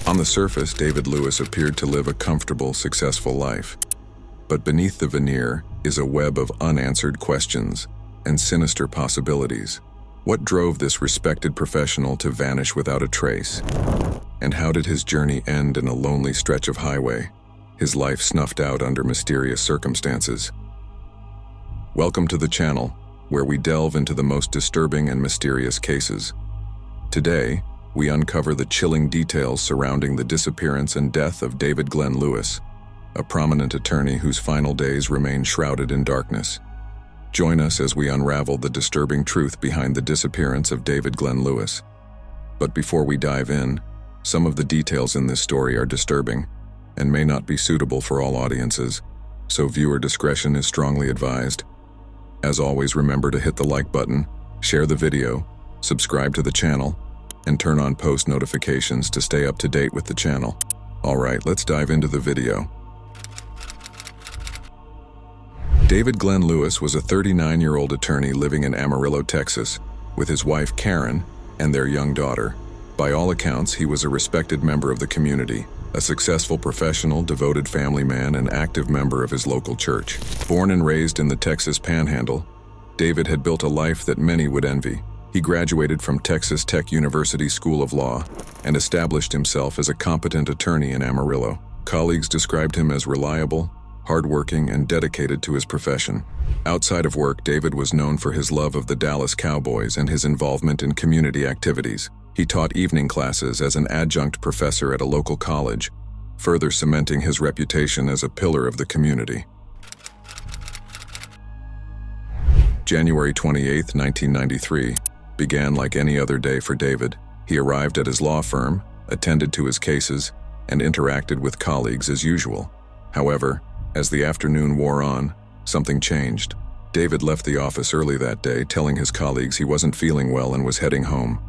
On the surface, David Lewis appeared to live a comfortable, successful life. But beneath the veneer is a web of unanswered questions and sinister possibilities. What drove this respected professional to vanish without a trace? And how did his journey end in a lonely stretch of highway, his life snuffed out under mysterious circumstances? Welcome to the channel, where we delve into the most disturbing and mysterious cases. Today, we uncover the chilling details surrounding the disappearance and death of David Glenn Lewis, a prominent attorney whose final days remain shrouded in darkness. Join us as we unravel the disturbing truth behind the disappearance of David Glenn Lewis. But before we dive in, some of the details in this story are disturbing and may not be suitable for all audiences, so viewer discretion is strongly advised. As always, remember to hit the like button, share the video, subscribe to the channel, and turn on post notifications to stay up to date with the channel. Alright, let's dive into the video. David Glenn Lewis was a 39-year-old attorney living in Amarillo, Texas, with his wife Karen and their young daughter. By all accounts, he was a respected member of the community, a successful professional, devoted family man, and active member of his local church. Born and raised in the Texas Panhandle, David had built a life that many would envy. He graduated from Texas Tech University School of Law and established himself as a competent attorney in Amarillo. Colleagues described him as reliable, hardworking, and dedicated to his profession. Outside of work, David was known for his love of the Dallas Cowboys and his involvement in community activities. He taught evening classes as an adjunct professor at a local college, further cementing his reputation as a pillar of the community. January 28, 1993, began like any other day for David. He arrived at his law firm, attended to his cases, and interacted with colleagues as usual. However, as the afternoon wore on, something changed. David left the office early that day, telling his colleagues he wasn't feeling well and was heading home.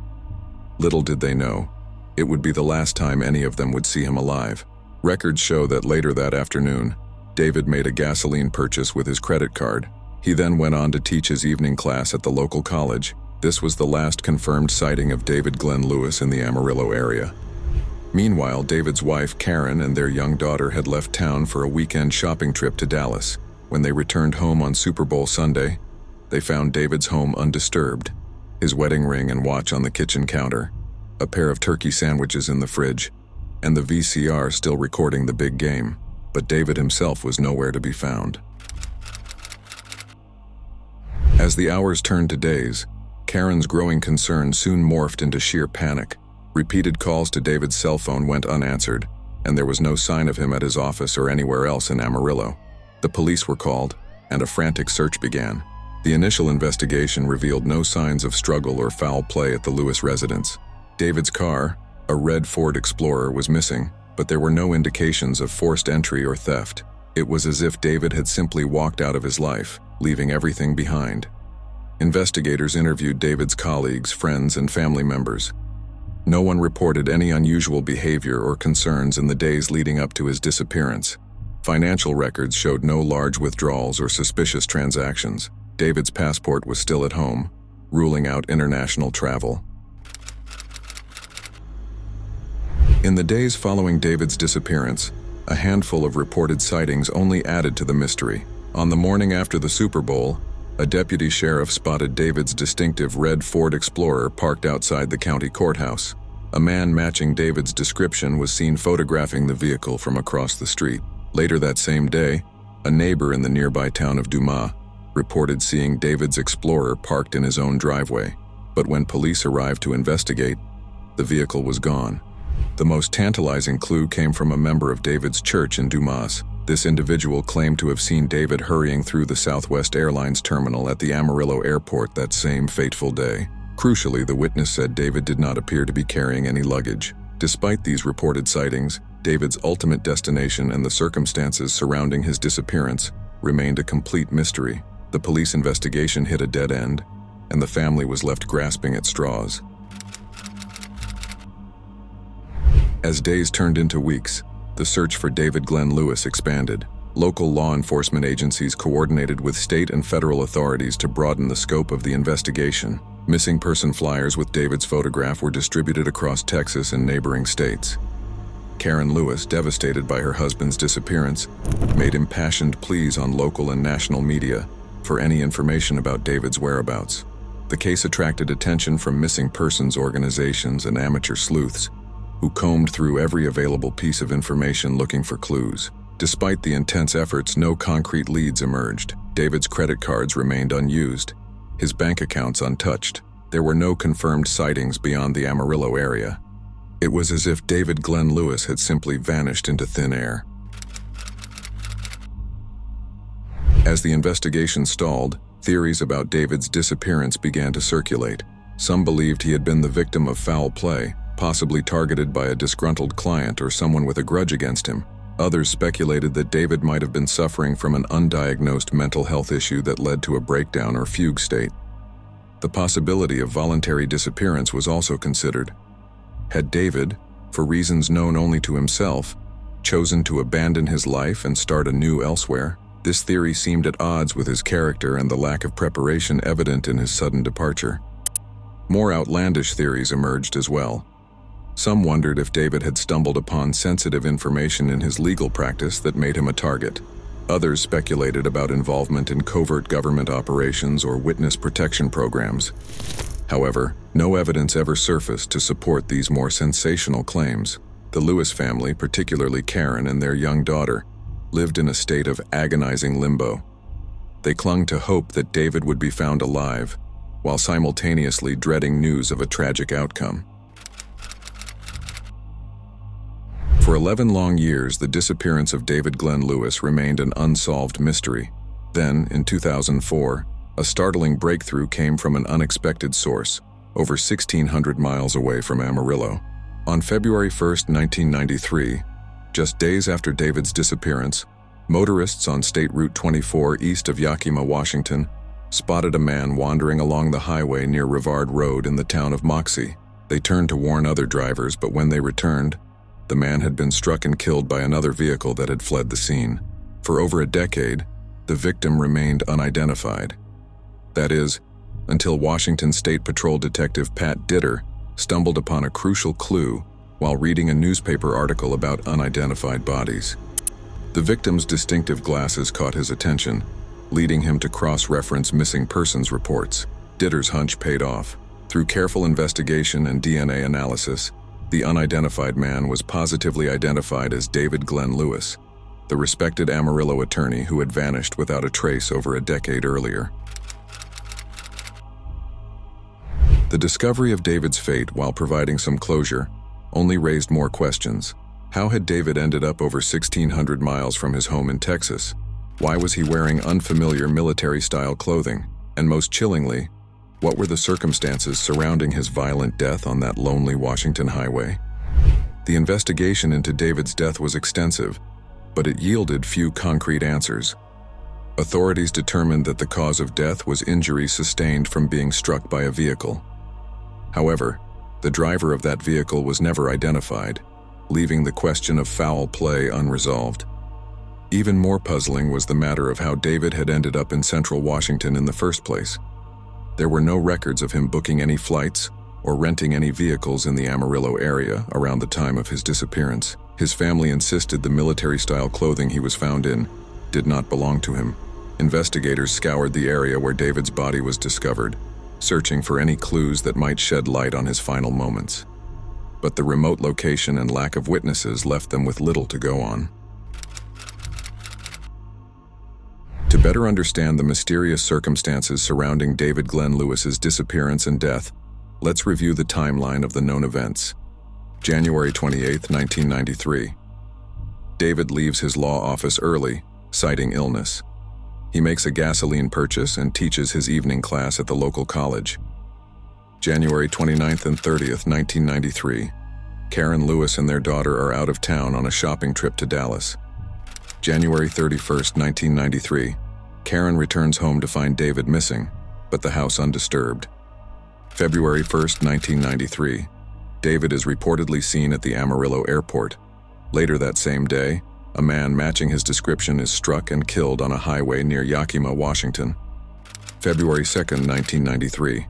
Little did they know, it would be the last time any of them would see him alive. Records show that later that afternoon, David made a gasoline purchase with his credit card. He then went on to teach his evening class at the local college. This was the last confirmed sighting of David Glenn Lewis in the Amarillo area. Meanwhile, David's wife, Karen, and their young daughter had left town for a weekend shopping trip to Dallas. When they returned home on Super Bowl Sunday, they found David's home undisturbed, his wedding ring and watch on the kitchen counter, a pair of turkey sandwiches in the fridge, and the VCR still recording the big game. But David himself was nowhere to be found. As the hours turned to days, Karen's growing concern soon morphed into sheer panic. Repeated calls to David's cell phone went unanswered, and there was no sign of him at his office or anywhere else in Amarillo. The police were called, and a frantic search began. The initial investigation revealed no signs of struggle or foul play at the Lewis residence. David's car, a red Ford Explorer, was missing, but there were no indications of forced entry or theft. It was as if David had simply walked out of his life, leaving everything behind. Investigators interviewed David's colleagues, friends, and family members. No one reported any unusual behavior or concerns in the days leading up to his disappearance. Financial records showed no large withdrawals or suspicious transactions. David's passport was still at home, ruling out international travel. In the days following David's disappearance, a handful of reported sightings only added to the mystery. On the morning after the Super Bowl, a deputy sheriff spotted David's distinctive red Ford Explorer parked outside the county courthouse. A man matching David's description was seen photographing the vehicle from across the street. Later that same day, a neighbor in the nearby town of Dumas reported seeing David's Explorer parked in his own driveway. But when police arrived to investigate, the vehicle was gone. The most tantalizing clue came from a member of David's church in Dumas. This individual claimed to have seen David hurrying through the Southwest Airlines terminal at the Amarillo airport that same fateful day. Crucially, the witness said David did not appear to be carrying any luggage. Despite these reported sightings, David's ultimate destination and the circumstances surrounding his disappearance remained a complete mystery. The police investigation hit a dead end, and the family was left grasping at straws. As days turned into weeks, the search for David Glenn Lewis expanded. Local law enforcement agencies coordinated with state and federal authorities to broaden the scope of the investigation. Missing person flyers with David's photograph were distributed across Texas and neighboring states. Karen Lewis, devastated by her husband's disappearance, made impassioned pleas on local and national media for any information about David's whereabouts. The case attracted attention from missing persons organizations and amateur sleuths, who combed through every available piece of information looking for clues. Despite the intense efforts, no concrete leads emerged. David's credit cards remained unused, his bank accounts untouched. There were no confirmed sightings beyond the Amarillo area. It was as if David Glenn Lewis had simply vanished into thin air. As the investigation stalled, theories about David's disappearance began to circulate. Some believed he had been the victim of foul play, possibly targeted by a disgruntled client or someone with a grudge against him. Others speculated that David might have been suffering from an undiagnosed mental health issue that led to a breakdown or fugue state. The possibility of voluntary disappearance was also considered. Had David, for reasons known only to himself, chosen to abandon his life and start anew elsewhere? This theory seemed at odds with his character and the lack of preparation evident in his sudden departure. More outlandish theories emerged as well. Some wondered if David had stumbled upon sensitive information in his legal practice that made him a target. Others speculated about involvement in covert government operations or witness protection programs. However, no evidence ever surfaced to support these more sensational claims. The Lewis family, particularly Karen and their young daughter, lived in a state of agonizing limbo. They clung to hope that David would be found alive, while simultaneously dreading news of a tragic outcome. For 11 long years, the disappearance of David Glenn Lewis remained an unsolved mystery. Then, in 2004, a startling breakthrough came from an unexpected source, over 1,600 miles away from Amarillo. On February 1, 1993, just days after David's disappearance, motorists on State Route 24 east of Yakima, Washington, spotted a man wandering along the highway near Rivard Road in the town of Moxie. They turned to warn other drivers, but when they returned, the man had been struck and killed by another vehicle that had fled the scene. For over a decade, the victim remained unidentified. That is, until Washington State Patrol Detective Pat Ditter stumbled upon a crucial clue while reading a newspaper article about unidentified bodies. The victim's distinctive glasses caught his attention, leading him to cross-reference missing persons reports. Ditter's hunch paid off. Through careful investigation and DNA analysis, the unidentified man was positively identified as David Glenn Lewis, the respected Amarillo attorney who had vanished without a trace over a decade earlier. The discovery of David's fate, while providing some closure, only raised more questions. How had David ended up over 1,600 miles from his home in Texas? Why was he wearing unfamiliar military-style clothing? And most chillingly, what were the circumstances surrounding his violent death on that lonely Washington highway? The investigation into David's death was extensive, but it yielded few concrete answers. Authorities determined that the cause of death was injury sustained from being struck by a vehicle. However, the driver of that vehicle was never identified, leaving the question of foul play unresolved. Even more puzzling was the matter of how David had ended up in central Washington in the first place. There were no records of him booking any flights or renting any vehicles in the Amarillo area around the time of his disappearance. His family insisted the military-style clothing he was found in did not belong to him. Investigators scoured the area where David's body was discovered, searching for any clues that might shed light on his final moments. But the remote location and lack of witnesses left them with little to go on. To better understand the mysterious circumstances surrounding David Glenn Lewis's disappearance and death, let's review the timeline of the known events. January 28, 1993. David leaves his law office early, citing illness. He makes a gasoline purchase and teaches his evening class at the local college. January 29th and 30th, 1993. Karen Lewis and their daughter are out of town on a shopping trip to Dallas. January 31st, 1993. Karen returns home to find David missing, but the house undisturbed. February 1st, 1993. David is reportedly seen at the Amarillo airport. Later that same day, a man matching his description is struck and killed on a highway near Yakima, Washington. February 2nd, 1993.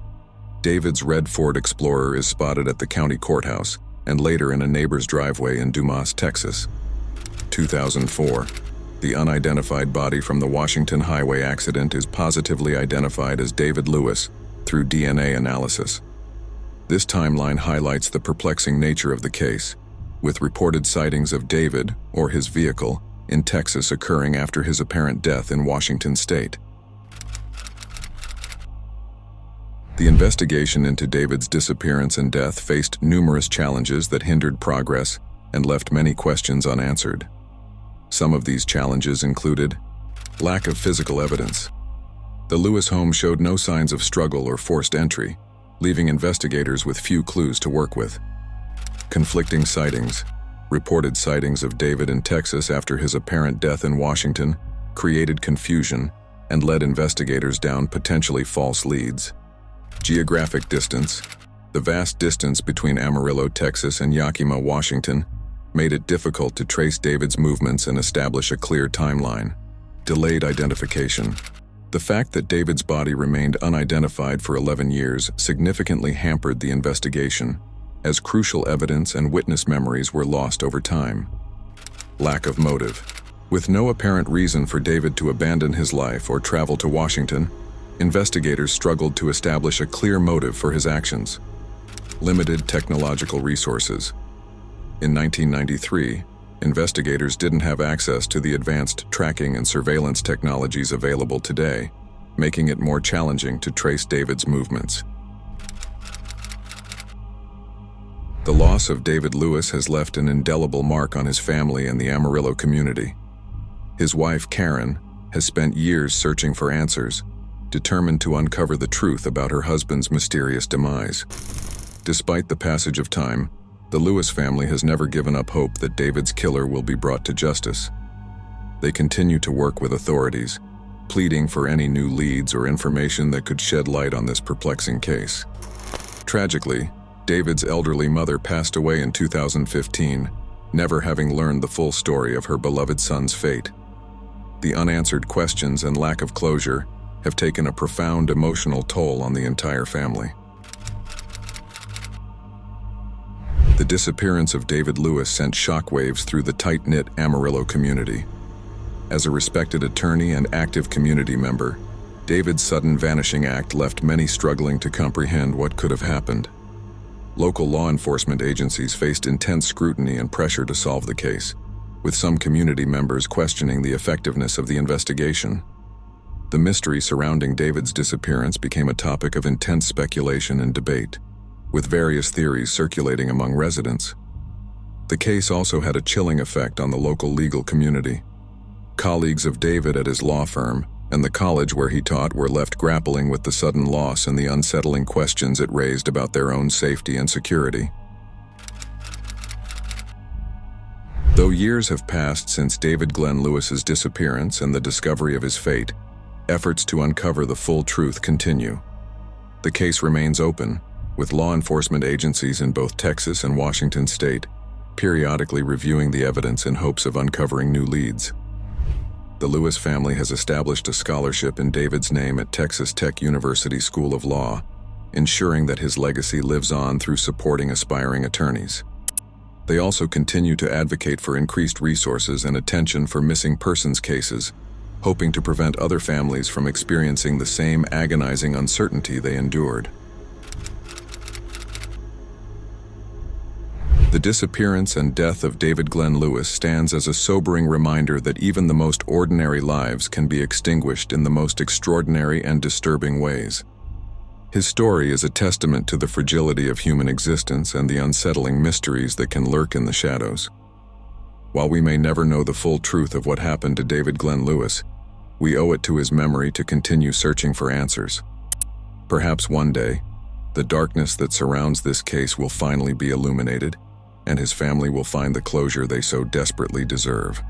David's red Ford Explorer is spotted at the county courthouse, and later in a neighbor's driveway in Dumas, Texas. 2004. The unidentified body from the Washington highway accident is positively identified as David Lewis through DNA analysis. This timeline highlights the perplexing nature of the case, with reported sightings of David, or his vehicle, in Texas occurring after his apparent death in Washington state. The investigation into David's disappearance and death faced numerous challenges that hindered progress and left many questions unanswered. Some of these challenges included lack of physical evidence. The Lewis home showed no signs of struggle or forced entry, leaving investigators with few clues to work with. Conflicting sightings. Reported sightings of David in Texas after his apparent death in Washington created confusion and led investigators down potentially false leads. Geographic distance. The vast distance between Amarillo, Texas and Yakima, Washington, made it difficult to trace David's movements and establish a clear timeline. Delayed identification. The fact that David's body remained unidentified for 11 years significantly hampered the investigation, as crucial evidence and witness memories were lost over time. Lack of motive. With no apparent reason for David to abandon his life or travel to Washington, investigators struggled to establish a clear motive for his actions. Limited technological resources. In 1993, investigators didn't have access to the advanced tracking and surveillance technologies available today, making it more challenging to trace David's movements. The loss of David Lewis has left an indelible mark on his family and the Amarillo community. His wife, Karen, has spent years searching for answers, determined to uncover the truth about her husband's mysterious demise. Despite the passage of time, the Lewis family has never given up hope that David's killer will be brought to justice. They continue to work with authorities, pleading for any new leads or information that could shed light on this perplexing case. Tragically, David's elderly mother passed away in 2015, never having learned the full story of her beloved son's fate. The unanswered questions and lack of closure have taken a profound emotional toll on the entire family. The disappearance of David Lewis sent shockwaves through the tight-knit Amarillo community. As a respected attorney and active community member, David's sudden vanishing act left many struggling to comprehend what could have happened. Local law enforcement agencies faced intense scrutiny and pressure to solve the case, with some community members questioning the effectiveness of the investigation. The mystery surrounding David's disappearance became a topic of intense speculation and debate, with various theories circulating among residents. The case also had a chilling effect on the local legal community. Colleagues of David at his law firm and the college where he taught were left grappling with the sudden loss and the unsettling questions it raised about their own safety and security. Though years have passed since David Glenn Lewis's disappearance and the discovery of his fate, efforts to uncover the full truth continue. The case remains open, with law enforcement agencies in both Texas and Washington state periodically reviewing the evidence in hopes of uncovering new leads. The Lewis family has established a scholarship in David's name at Texas Tech University School of Law, ensuring that his legacy lives on through supporting aspiring attorneys. They also continue to advocate for increased resources and attention for missing persons cases, hoping to prevent other families from experiencing the same agonizing uncertainty they endured. The disappearance and death of David Glenn Lewis stands as a sobering reminder that even the most ordinary lives can be extinguished in the most extraordinary and disturbing ways. His story is a testament to the fragility of human existence and the unsettling mysteries that can lurk in the shadows. While we may never know the full truth of what happened to David Glenn Lewis, we owe it to his memory to continue searching for answers. Perhaps one day, the darkness that surrounds this case will finally be illuminated, and his family will find the closure they so desperately deserve.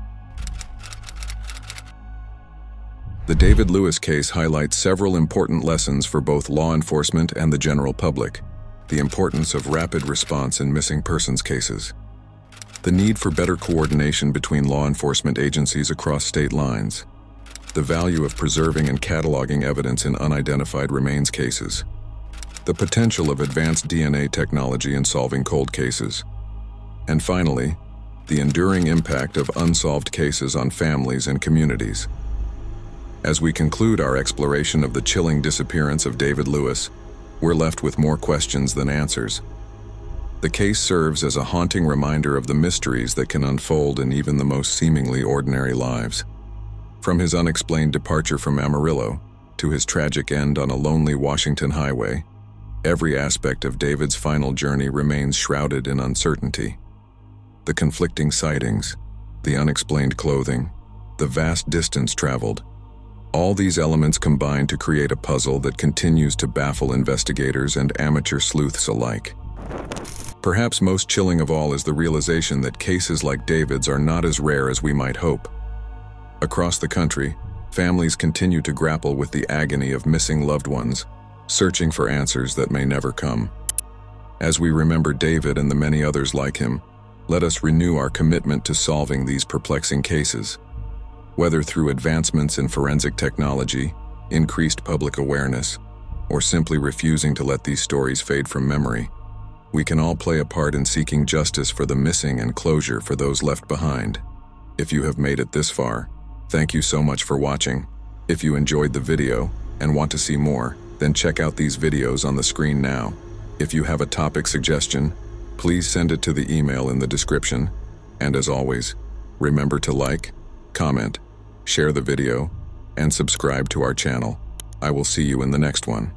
The David Lewis case highlights several important lessons for both law enforcement and the general public: the importance of rapid response in missing persons cases, the need for better coordination between law enforcement agencies across state lines, the value of preserving and cataloging evidence in unidentified remains cases, the potential of advanced DNA technology in solving cold cases, And finally, the enduring impact of unsolved cases on families and communities. As we conclude our exploration of the chilling disappearance of David Lewis, we're left with more questions than answers. The case serves as a haunting reminder of the mysteries that can unfold in even the most seemingly ordinary lives. From his unexplained departure from Amarillo to his tragic end on a lonely Washington highway, every aspect of David's final journey remains shrouded in uncertainty. The conflicting sightings, the unexplained clothing, the vast distance traveled, all these elements combine to create a puzzle that continues to baffle investigators and amateur sleuths alike. Perhaps most chilling of all is the realization that cases like David's are not as rare as we might hope. Across the country, families continue to grapple with the agony of missing loved ones, searching for answers that may never come. As we remember David and the many others like him, let us renew our commitment to solving these perplexing cases. Whether through advancements in forensic technology, increased public awareness, or simply refusing to let these stories fade from memory, we can all play a part in seeking justice for the missing and closure for those left behind. If you have made it this far, thank you so much for watching. If you enjoyed the video and want to see more, then check out these videos on the screen now. If you have a topic suggestion, please send it to the email in the description. And as always, remember to like, comment, share the video, and subscribe to our channel. I will see you in the next one.